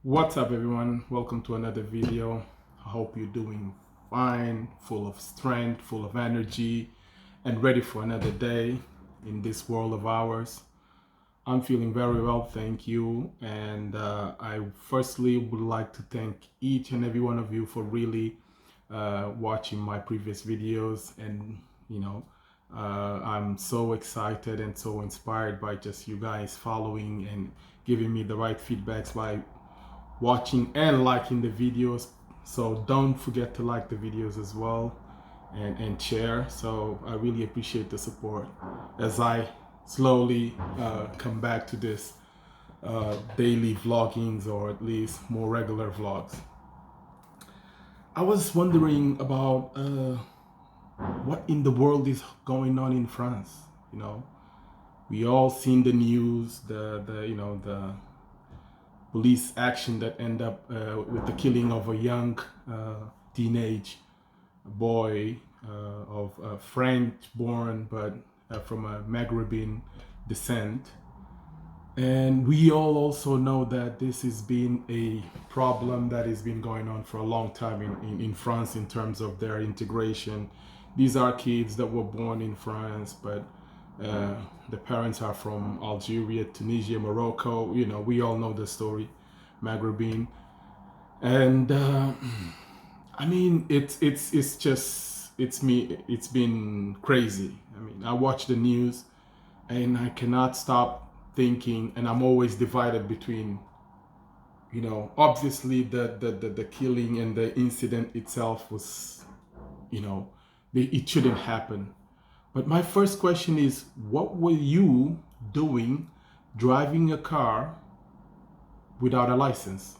What's up, everyone? Welcome to another video. I hope you're doing fine, full of strength, full of energy, and ready for another day in this world of ours. I'm feeling very well, thank you. And I firstly would like to thank each and every one of you for really watching my previous videos. And I'm so excited and so inspired by just you guys following and giving me the right feedbacks by watching and liking the videos. So don't forget to like the videos as well and share. So I really appreciate the support as I slowly come back to this daily vloggings, or at least more regular vlogs. I was wondering about what in the world is going on in France. We all seen the news, the police action that end up with the killing of a young teenage boy of French-born but from a Maghrebin descent. And we all also know that this has been a problem that has been going on for a long time in France in terms of their integration. These are kids that were born in France, but the parents are from Algeria, Tunisia, Morocco. We all know the story, Maghrebin. And I mean, it's been crazy. I mean, I watch the news and I cannot stop thinking, and I'm always divided between, obviously the killing and the incident itself was, it shouldn't happen. But my first question is, what were you doing driving a car without a license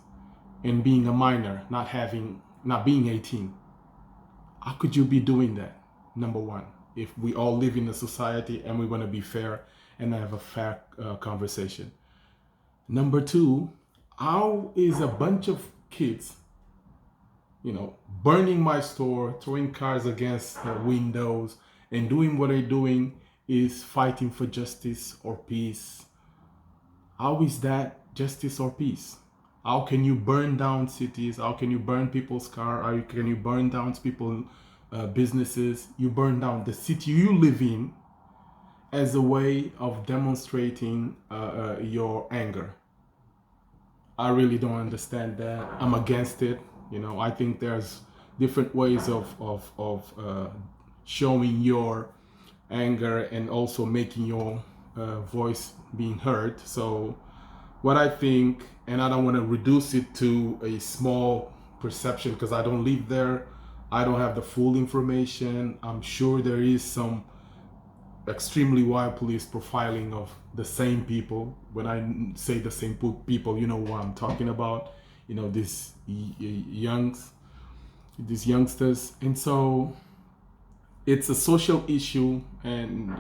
and being a minor, not being 18? How could you be doing that? Number one, if we all live in a society and we want to be fair and have a fair conversation. Number two, how is a bunch of kids, burning my store, throwing cars against windows, and doing what they're doing is fighting for justice or peace? How is that justice or peace? How can you burn down cities? How can you burn people's cars? How can you burn down people's businesses? You burn down the city you live in as a way of demonstrating your anger. I really don't understand that. I'm against it. I think there's different ways of showing your anger and also making your voice being heard. So what I think, and I don't want to reduce it to a small perception because I don't live there, I don't have the full information. I'm sure there is some extremely wild police profiling of the same people. When I say the same people, you know what I'm talking about. These youngsters. And so it's a social issue, and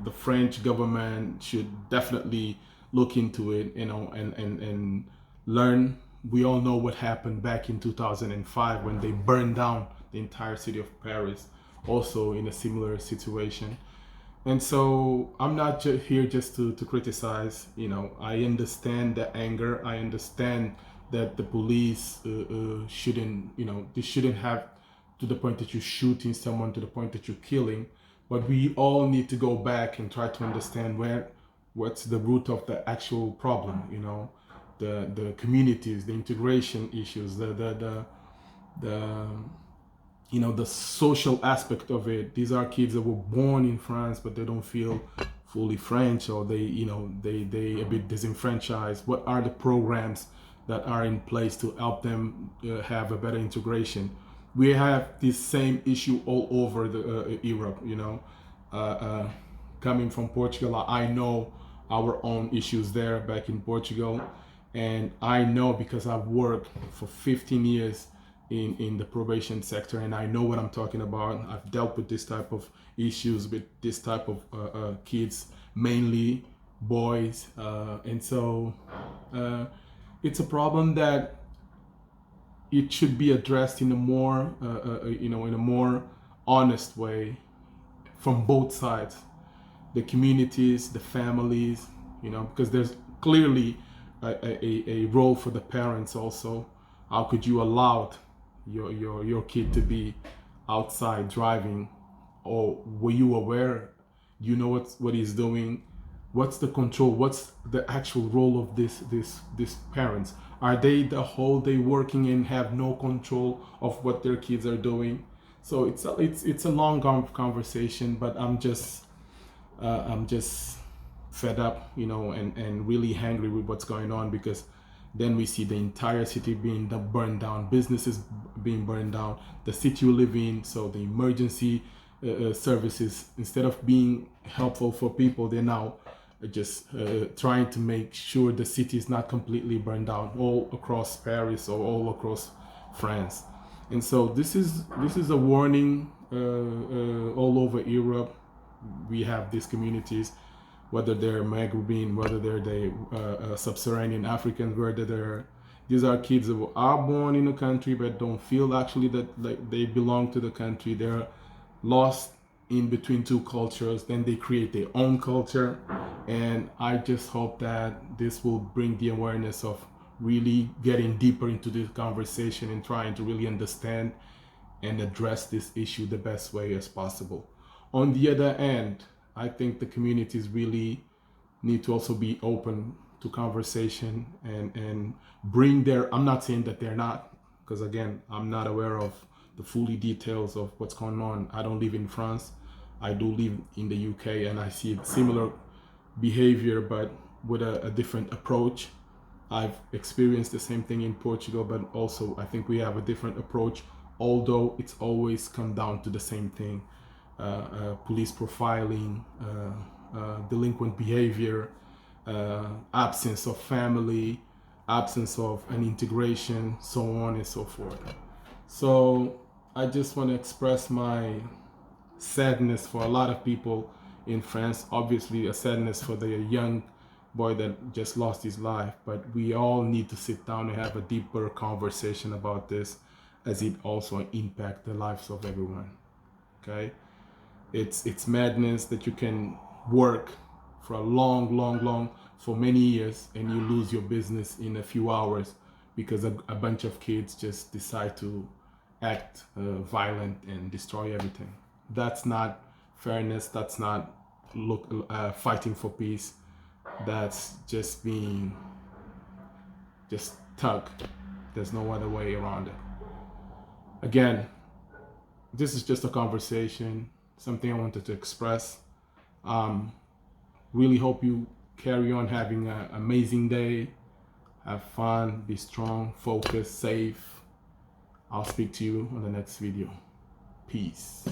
the French government should definitely look into it, and learn. We all know what happened back in 2005 when they burned down the entire city of Paris, also in a similar situation. And so I'm not here just to criticize. I understand the anger. I understand that the police shouldn't, they shouldn't have to the point that you're shooting someone, to the point that you're killing. But we all need to go back and try to understand what's the root of the actual problem. The communities, the integration issues, the social aspect of it. These are kids that were born in France, but they don't feel fully French, or they a bit disenfranchised. What are the programs that are in place to help them have a better integration? We have this same issue all over Europe. Coming from Portugal, I know our own issues there back in Portugal, and I know because I've worked for 15 years in the probation sector, and I know what I'm talking about. I've dealt with this type of issues with this type of kids, mainly boys, and so it's a problem that it should be addressed in a more in a more honest way from both sides, the communities, the families, because there's clearly a role for the parents also. How could you allow your kid to be outside driving, or were you aware? You know what he's doing? What's the control? What's the actual role of this parents? Are they the whole day working and have no control of what their kids are doing? So it's a long conversation, but I'm just fed up, you know, and really angry with what's going on, because then we see the entire city being burned down, businesses being burned down, the city you live in. So the emergency services, instead of being helpful for people, they're now just trying to make sure the city is not completely burned down all across Paris or all across France. And so this is a warning all over Europe. We have these communities, whether they're Maghrebin, whether they're the sub-Saharan Africans, whether these are kids who are born in the country but don't feel actually that like they belong to the country. They're lost in between two cultures, then they create their own culture. And I just hope that this will bring the awareness of really getting deeper into this conversation and trying to really understand and address this issue the best way as possible. On the other end, I think the communities really need to also be open to conversation and bring their, I'm not saying that they're not, because again, I'm not aware of the fully details of what's going on. I don't live in France. I do live in the UK, and I see similar behavior, but with a different approach. I've experienced the same thing in Portugal, but also I think we have a different approach, although it's always come down to the same thing. Police profiling, delinquent behavior, absence of family, absence of an integration, so on and so forth. So I just want to express my sadness for a lot of people in France. Obviously a sadness for the young boy that just lost his life, but we all need to sit down and have a deeper conversation about this, as it also impacts the lives of everyone. Okay, it's madness that you can work for a long for many years and you lose your business in a few hours because a bunch of kids just decide to act violent and destroy everything. That's not fairness. That's not fighting for peace. That's just being just thug. There's no other way around it. Again, this is just a conversation, something I wanted to express. Really hope you carry on having an amazing day. Have fun, be strong, focus, safe. I'll speak to you on the next video. Peace.